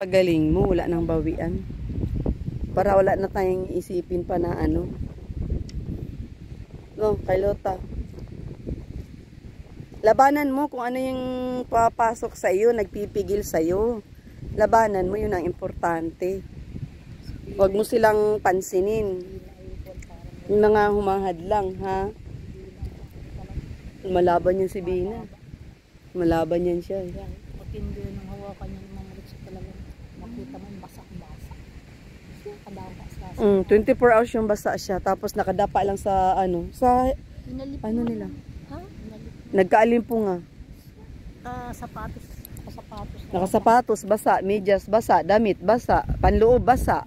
Pagaling mo, wala nang bawian. Para wala na tayong isipin pa na ano. No, Carlota. Labanan mo kung ano yung papasok sa iyo, nagpipigil sa iyo. Labanan mo, yun ang importante. Huwag mo silang pansinin. Yung mga humahadlang, ha? Malaban yan si Bina. Malaban yan siya. Pag hindi nang hawakan niya ng mga sa talaga, makita mo yung basak-basak. 24 hours yung basa siya. Tapos nakadapa lang sa ano. Sa ano nila? Ha? Nagkaalimpunga. Sapatos. Nakasapatos, basa. Medyas, basa. Damit, basa. Panloob, basa.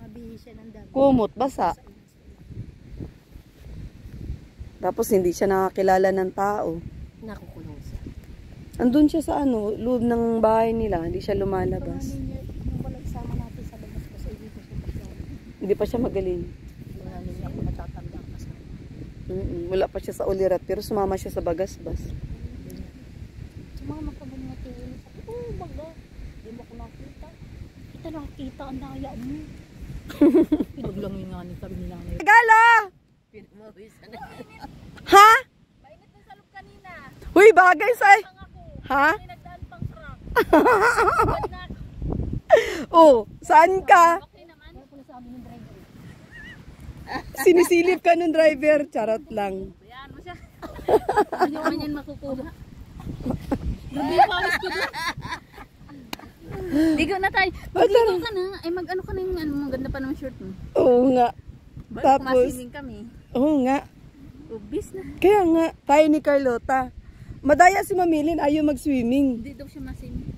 Kumot, basa. Tapos hindi siya nakakilala ng tao. Nakukulong siya. Andun siya sa ano, loob ng bahay nila. Hindi siya lumalabas. Hindi pa siya magaling. Wala pa siya sa ulirat, pero sumama siya sa bagasbas. Sumama ka ba nga tingin? Oh, baga. Hindi mo ko nakita. Kita nakita ang daya mo. Pinaglangi nga ni kami ni nanay. Gala! Ha? Mainit na sa loob kanina. Uy, bagay sa... Ha? Nagdaan pang truck. Oh, saan ka? Okay naman. Ano sa amin yung driver? Sinisilip ka nung driver. Charot lang. Ayan mo siya. Hindi mo yan makukuha. Grabe pawis ko doon. Ligo na tayo. Magligo ka na. Ay mag-ano ka na yung ano, maganda pa naman shirt mo. Oo nga. Tapos, Kumaswimming kami. oo nga. Ubis na. Kaya nga, tayo ni Carlota. Madaya si Mamilin, ayaw mag-swimming. Hindi daw siya maswimming.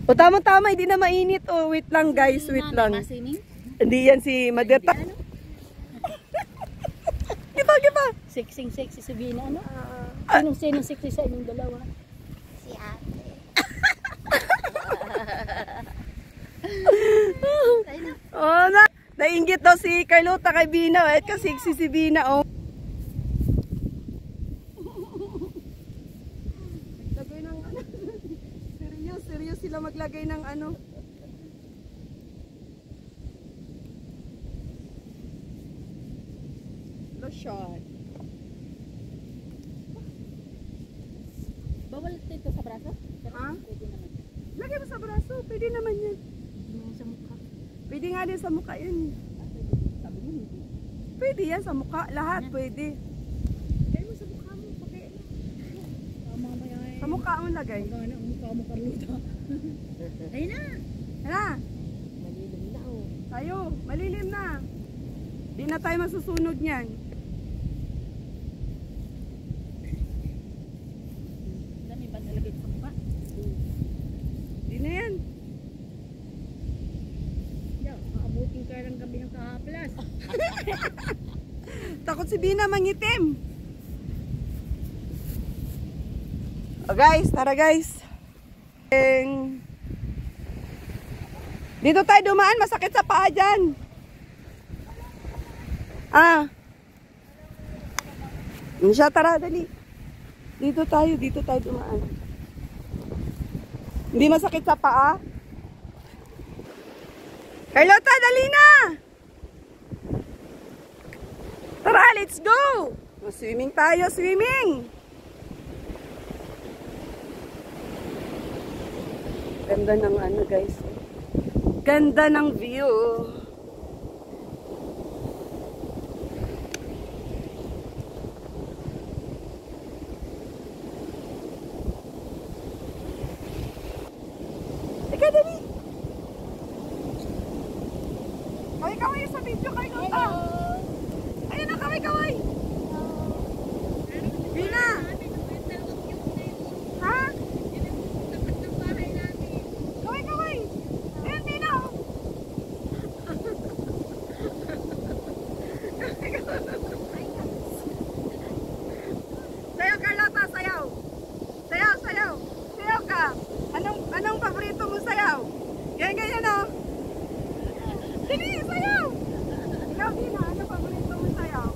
O tama-tama, hindi na mainit. O wait lang guys, wait lang. Maswimming? Hindi yan si Madeta. Giba. Sexy si Bina, ano? Anong sexy sa inyong dalawa? Si ate. Oh, nainggit daw si Carlota kay Bina. Eh, kasi si Bina, oh. Lagay ng ano. Serious sila maglagay ng ano. Lotion. Bawal ito sa braso? Ha? Pwede naman. Lagay mo sa braso, pwede naman yan. Hindi mo sa mukha. Pwede nga din sa mukha yan. Sabi mo hindi. Pwede yan sa mukha, lahat Yan. pwede. Lagay mo sa mukha mo, pagkaya. Tama ba yan? Sa mukha mo lagay. Magana ang mukha mo, Carlota. Ayun na. Hala, Malilim na oh. tayo, malilim na. Di na tayo masusunod niyan. Dami ba nalagay sa mukha? Di na yan. Yeah, maabutin ka ng gabi ng kahaplas. Takot si Bina mangitim. Oh guys, tara guys. Dito tayo dumaan, masakit sa paa dyan. Siya, tara, dali. Dito tayo dumaan. Hindi masakit sa paa? Carlota, dali na! Tara, let's go! Swimming tayo, swimming! Ganda ng ano guys. Ganda ng view. Ika, dali! Kaway-kaway sa video, Carlota! Ayun na, kaway-kaway! Bina! Ha? Kaway-kaway! Ayun, Bina! Sayaw, Carlota, sayaw! Sayaw, sayaw! Sayaw ka! Anong paborito mo sayaw? Ganyan, oh! Dali, sayaw! Ikaw, Bina, ano paborito mo sayaw?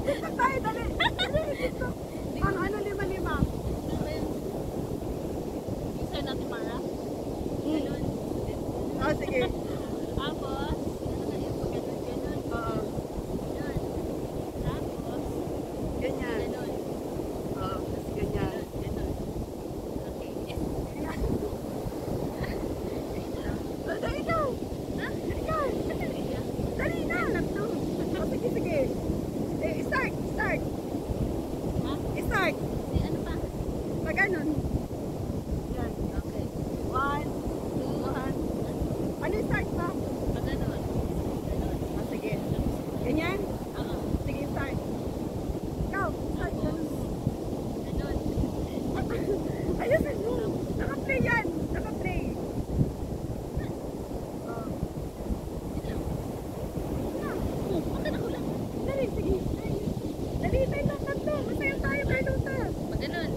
Dito tayo, dali! Dito! Ano, lima-lima? Isa natin para? Oh, sige. Tapos, ganun. Oo. Ganun. Tapos, Ganyan. ganun. Oo, ganyan. Ganun. Okay. Oh, dali na. Ha? Dali na. Dali na. Oh, sige, sige. Start. Ha? Start. Ano pa? Pag ganun. Yan. Okay. 1, 2, 1. Ano yung start pa? Pag ganun. Ganun. Oh, sige. Ganyan? Oo. Sige, start. Ikaw, start. Tapos, ganun. Ayusin mo. Naka-play yan. Naka-play. Oh. Bakit ako lang? Dali, sige. Dali, tayo lang tatlo. Masaya tayo, Carlota. Pag ganun.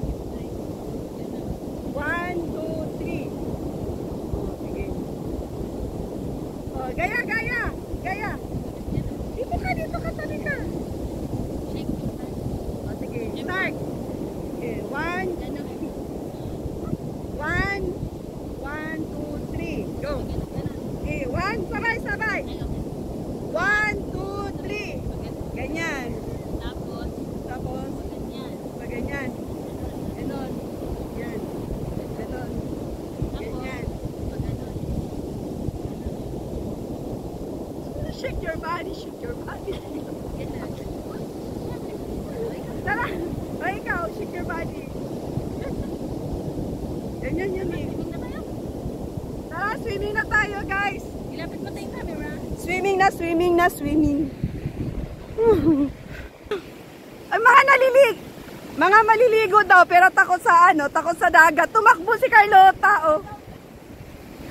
1, 2, 3. Oh, sige. Oh, gaya. Dito ka, tabi ka. Shake. Oh, sige, start. Okay, 1, 1, 2, 3. Go. Okay, 1, sabay. 1, 2, 3. Ganyan. Tapos, Tapos, ganyan. ganyan. Ganon. Yan. Ganon. Ganyan. Pag ganun. Shake your body. Ganun. Tara. O ikaw, shake your body. Ganyan yun eh. Swimming na kayo? Tara, swimming na tayo, guys. Ilapit mo tayong camera. Swimming. Ay, mga maliligo daw, pero takot sa dagat. Tumakbo si Carlota, oh.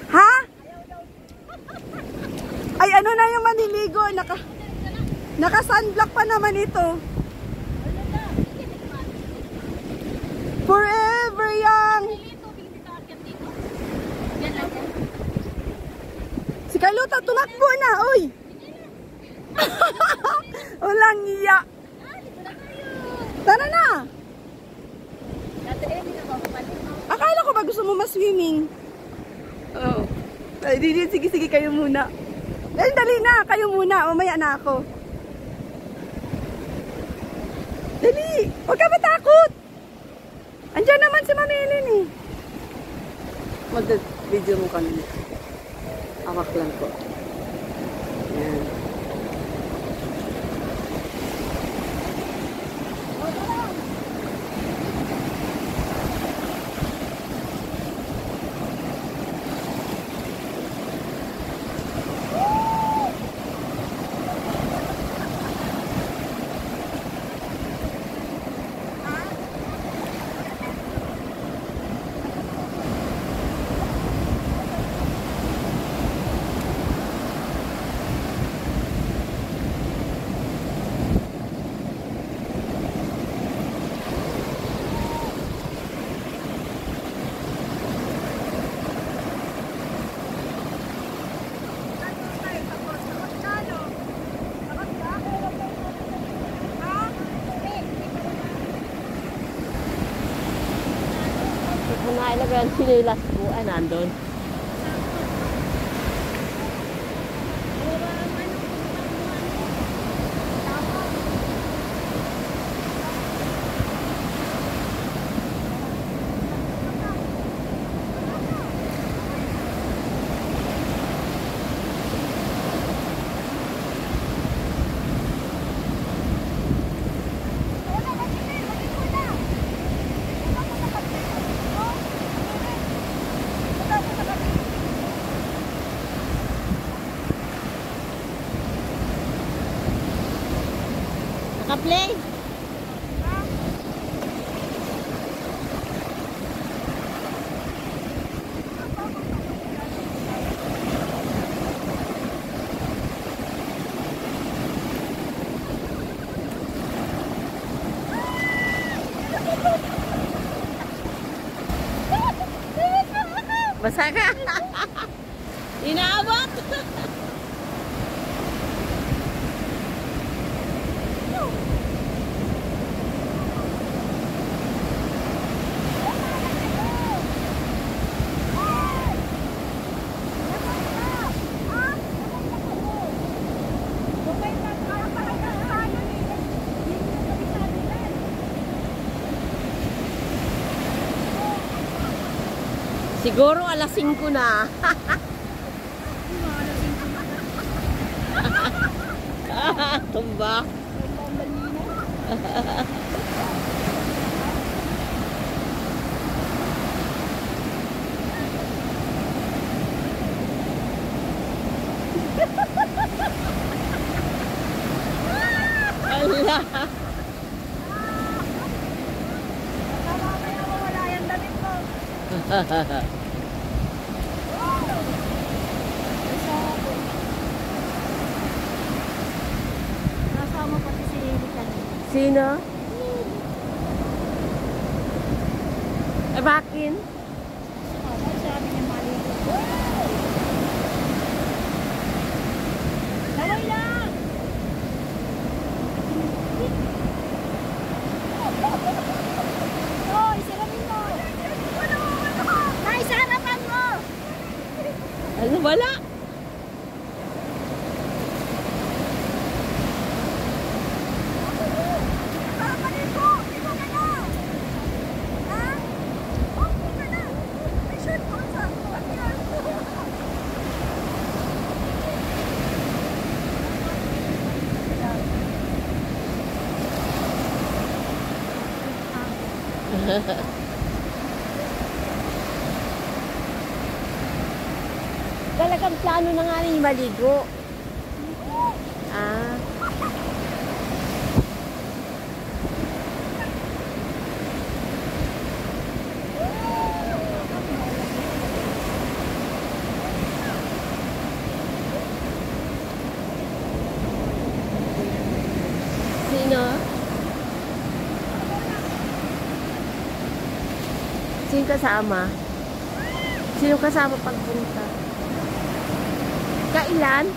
Ha? Ay, ano na yung maniligo? Naka-sunblock pa naman ito. Forever young. Si Carlota, tumakbo na, oy. Walang iya. Tara na. Akala ko ba gusto mo ma-swimming? Oo. Ay, sige, kayo muna. Dali na, kayo muna. Mamaya na ako. Dali, huwag ka matakot. Andiyan naman si Mami Ellen eh. Mag-video mo kami. Awak lang ko. Yan. Ilagay ang sinilas po ay nandun. Naka-play? Basa ka? Inaabot! Siguro alas 5 na. Tumba. Allah. Wala yung damit mo. Nasama pati si Lily kanina. Sino? Bakin? Sabi niya maligo. Laway lang! Hoy, salamin mo! Nay, sa harapan mo! Ano, wala? Talagang plano na nga rin maligo. Ah. Sino? Sino kasama? Sino kasama pagpunta? Kailan?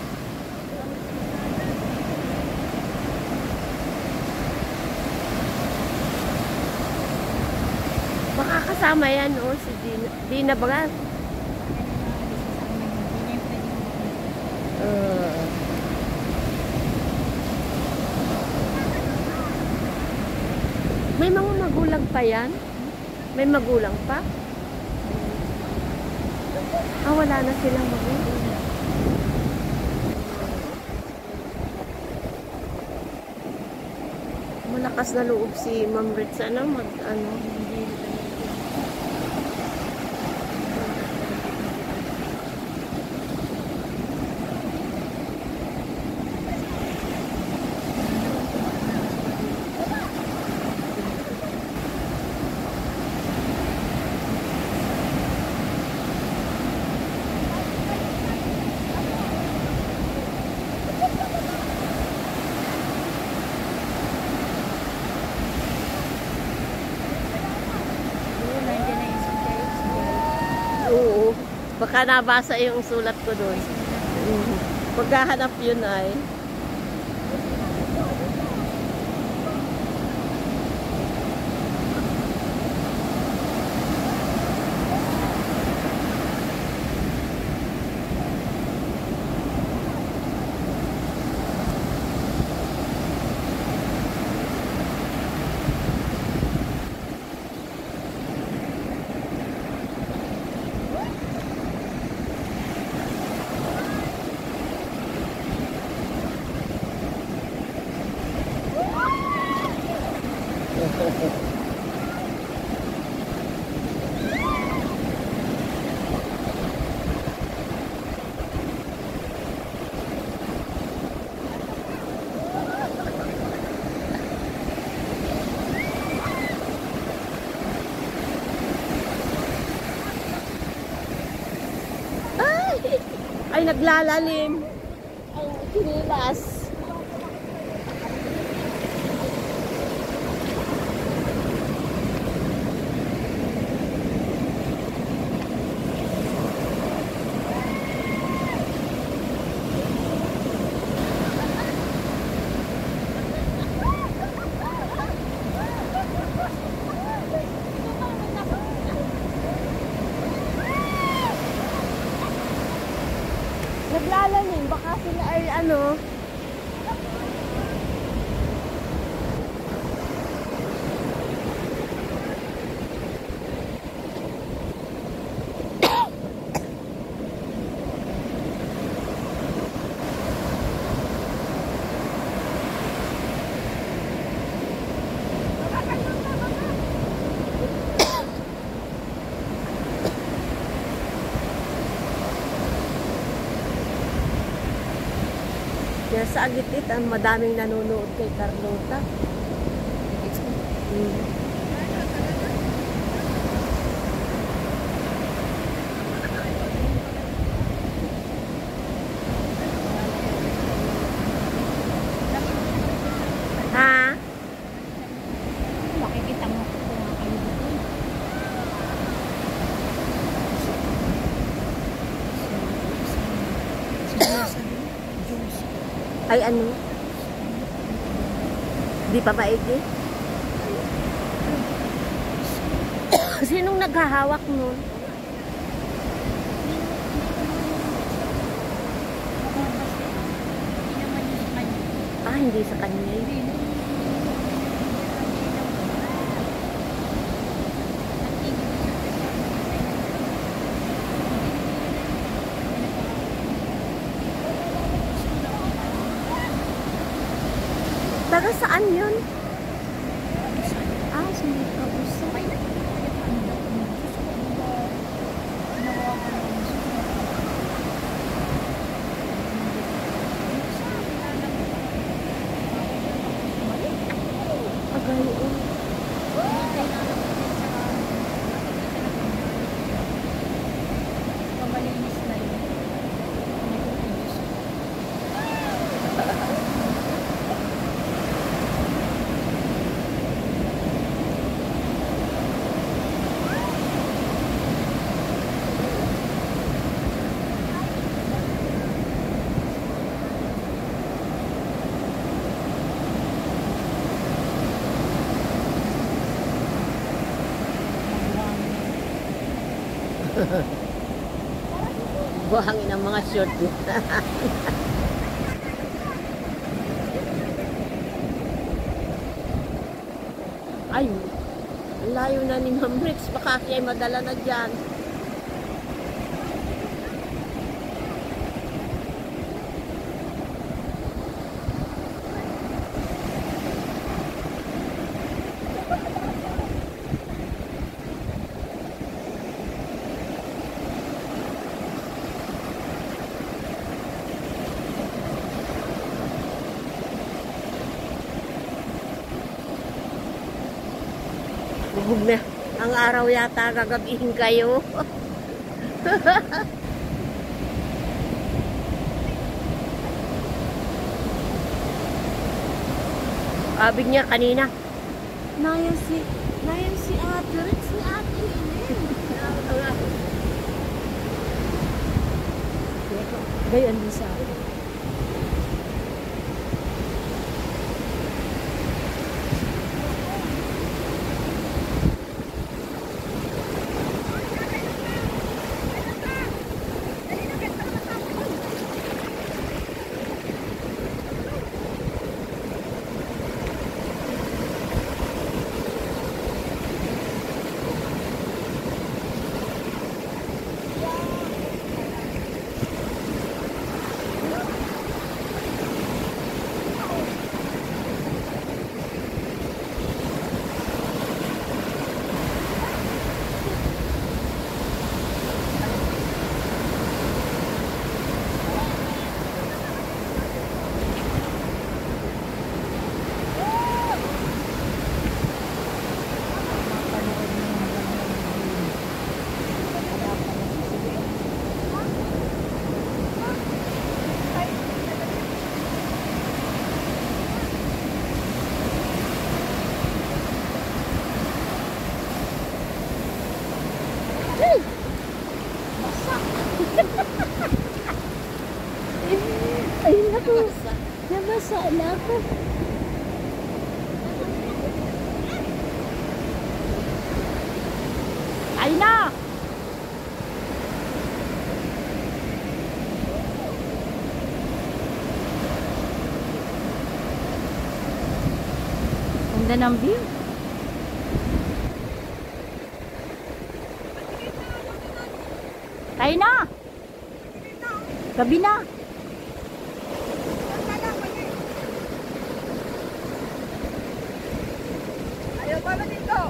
Baka kasama yan, oh, si Dina. Dina ba? May mga magulang pa yan? May magulang pa? Ah, wala na silang magulang. Malakas na loob si Ma'am Ritz, ano, mag-ano. Oo. Baka nabasa yung sulat ko doon. Pagkahanap yun ay. Ay, naglalalim. Ang kinilas. Naglalalim. Baka sila ay ano. Kaya sa Agitit, ang madaming nanonood kay Carlota. Mm. Ha? Makikita mo kung mga kayo dito. Ay ano? Di pa maigi? Sinong naghahawak nun? Ah, hindi sa kanya. Taga saan yun? Ah, hindi ka gusto. Agayon. Pamalinis na yun. Buhangin ang mga short. Ay, ang layo na ni Ma'am Rex. Baka siya ay madala na dyan. Bubog na. Ang araw yata gagabihin kayo. Abig niya kanina. Nayan si Ate Rex, si Ate Helen. Gayon din sa akin. Ay, naku. Nabasa na ako. Ay na! Ganda ng view. Tayo na! Gabi na! Ayaw pa na dito.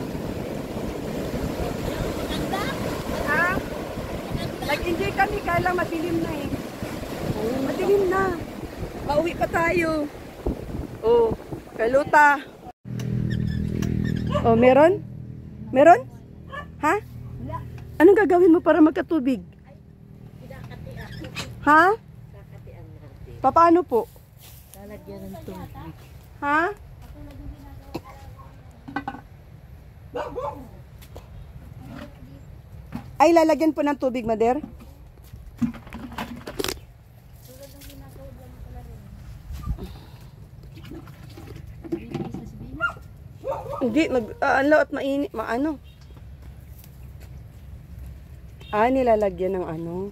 Ha? Nag-enjoy kami kaya lang madilim na eh. Madilim na. Pauwi pa tayo. Oh, Carlota. Oh, meron? Meron? Ha? Anong gagawin mo para magkatubig? Ha? Paano po? Lalagyan ng tubig. Ha? Ay, lalagyan po ng tubig, Mother? Hindi, ano at mainit, maano. Nilalagyan ng ano.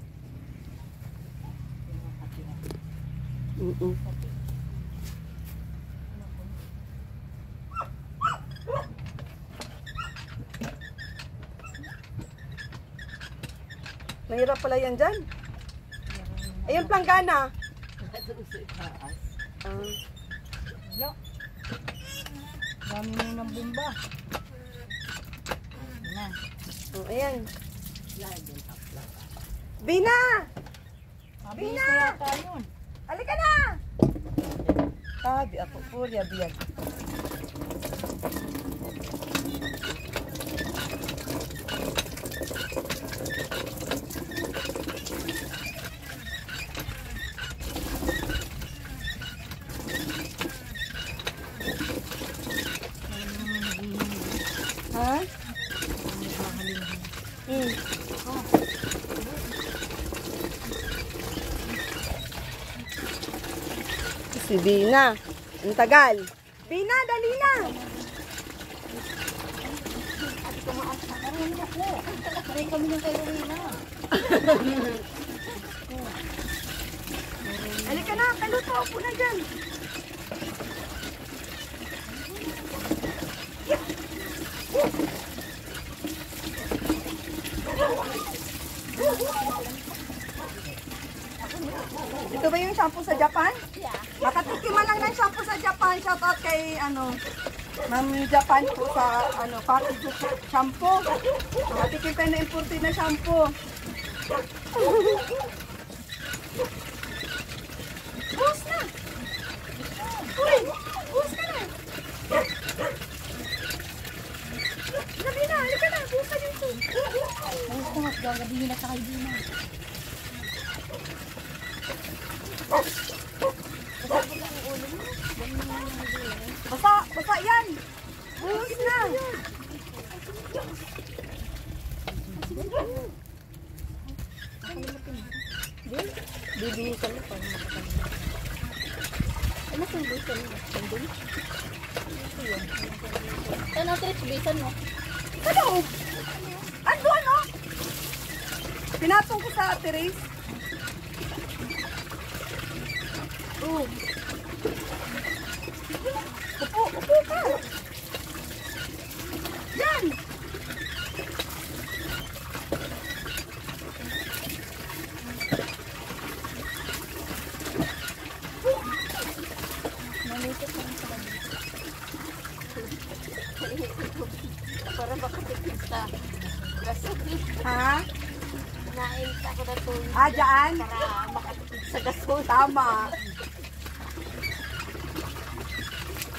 Mahirap pala yan dyan. Ayun, planggana. Dami mo ng bumba. Yan. Oh, ayan. Bina! Mabilis na yata yun. Halika na! Sabi ako, purya biyag. Ha? Si Bina. Ang tagal. Bina, dali na! Maray kami ng kay Rowena. Halika na, kaluto. Upo na dyan. Ito ba yung shampoo sa Japan? Yeah. Makatikiman lang ng shampoo sa Japan. Shout out kay Ma'am Japan po sa package shampoo. Makatikim tayo na imported na shampoo. Buhos na! Uy! Buhos ka na! Gabi na! Halika na! Buhos ka dito! Buhos ko mas gagabihin na sa kaibina. Basa yan! Buhos na! Bibihisan mo pa. Ano kung bihisan mo? Sandun? Ano ang bihisan mo? Ano? Ando ano? Pinatong ko sa Ate Race. Upo ka. Yan. Nalitot lang sa kanya. Para makatipid sa gasol. Ha? Nainit ako na tubig. Dyan? Para makatipid sa gasol. Tama.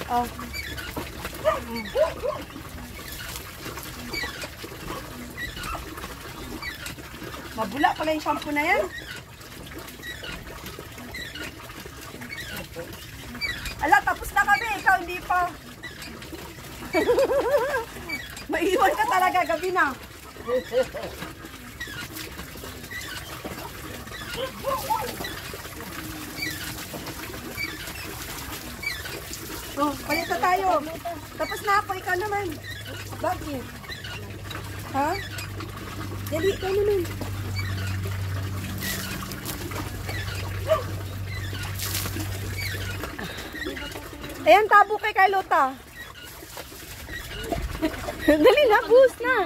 Oh. Mabula pala yung shampoo na yan. Ala, tapos na kami. Ikaw hindi pa. Maiwan ka talaga gabi na. Oh, palit na tayo. Tapos na ako, ikaw naman. Bakit? Ha? Dali, ikaw naman. Ayan, tabo kay Carlota. Dali na, bus na.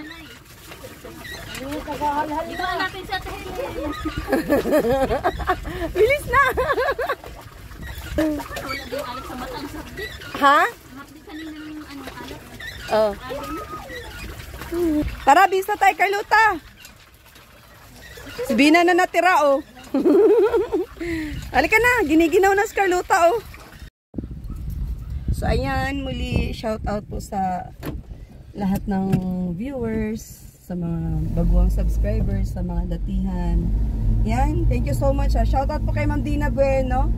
Dito natin sa Helen. Bilis na. Wala din alat sa mata ang sabdi. Ha? Hapdi kanina ng alat. Oh. Tara, bisa tayo, Carlota. Si Bina na natira, oh. Halika na, giniginaw na si Carlota, oh. So, ayan, muli, shout out po sa lahat ng viewers, sa mga baguang subscribers, sa mga datihan. Yan, thank you so much. Shout out po kay Ma'am Dina Bueno,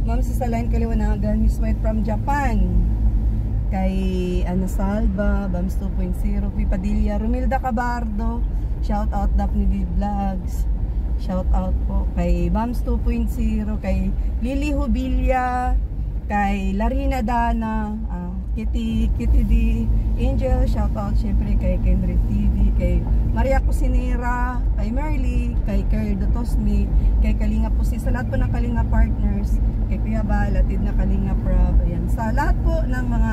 Ma'am Sisalain Kaliwanagan, Miss White from Japan, kay Ana Salva, Bams 2.0, Pi Padilla, Romilda Cabardo, shout out Daphne V Vlogs, shout out po kay Bams 2.0, kay Lily Hubilla, kay Larina Dana, Kitty D, Angel, shout out syempre kay Kendrick TV, kay Maria Cusinera, kay Merly, kay Kerdo Tosmi, kay Kalinga Pusi, sa lahat po ng Kalinga Partners, kay Kuya Bal, atid na Kalinga Prab, ayan, sa lahat po ng mga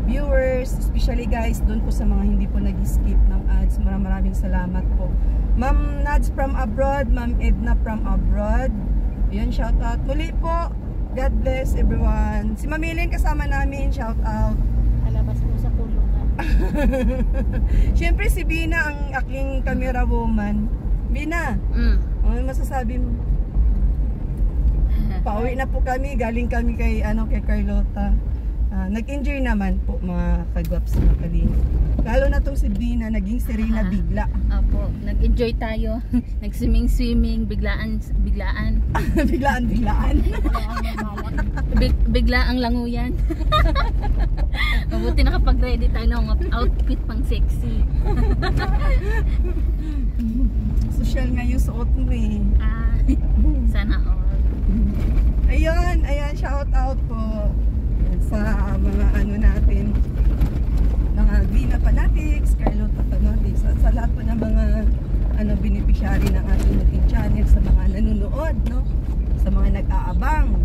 viewers, especially guys, doon po sa mga hindi po nag-skip ng ads, maraming salamat po. Ma'am Nads from abroad, Ma'am Edna from abroad, ayan, shout out muli po. God bless everyone. Si Mamilin kasama namin, shout out. Kalabas mo sa kulungan. Siyempre si Bina ang aking camera woman. Bina, ano masasabi mo? Pauwi na po kami, galing kami kay Carlota. Nag-enjoy naman po mga kagwaps na Kalinga. Lalo na tong si Bina, naging serena bigla. Opo, nag-enjoy tayo. Nag-swimming, biglaan. Biglaan. Biglaang languyan. Mabuti nakapag-ready tayo ng outfit pang sexy. Social nga yung suot mo eh. Sana all. Ayan, shout out po sa mga natin, mga Vina Fanatics, Carlota Fanatics, at sa lahat po ng mga beneficiary ng ating YouTube channel, sa mga nanonood, no? Sa mga nag-aabang.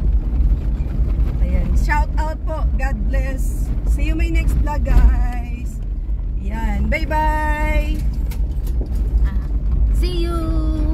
Ayan, shout out po. God bless. See you my next vlog, guys. Ayan, bye-bye. See you.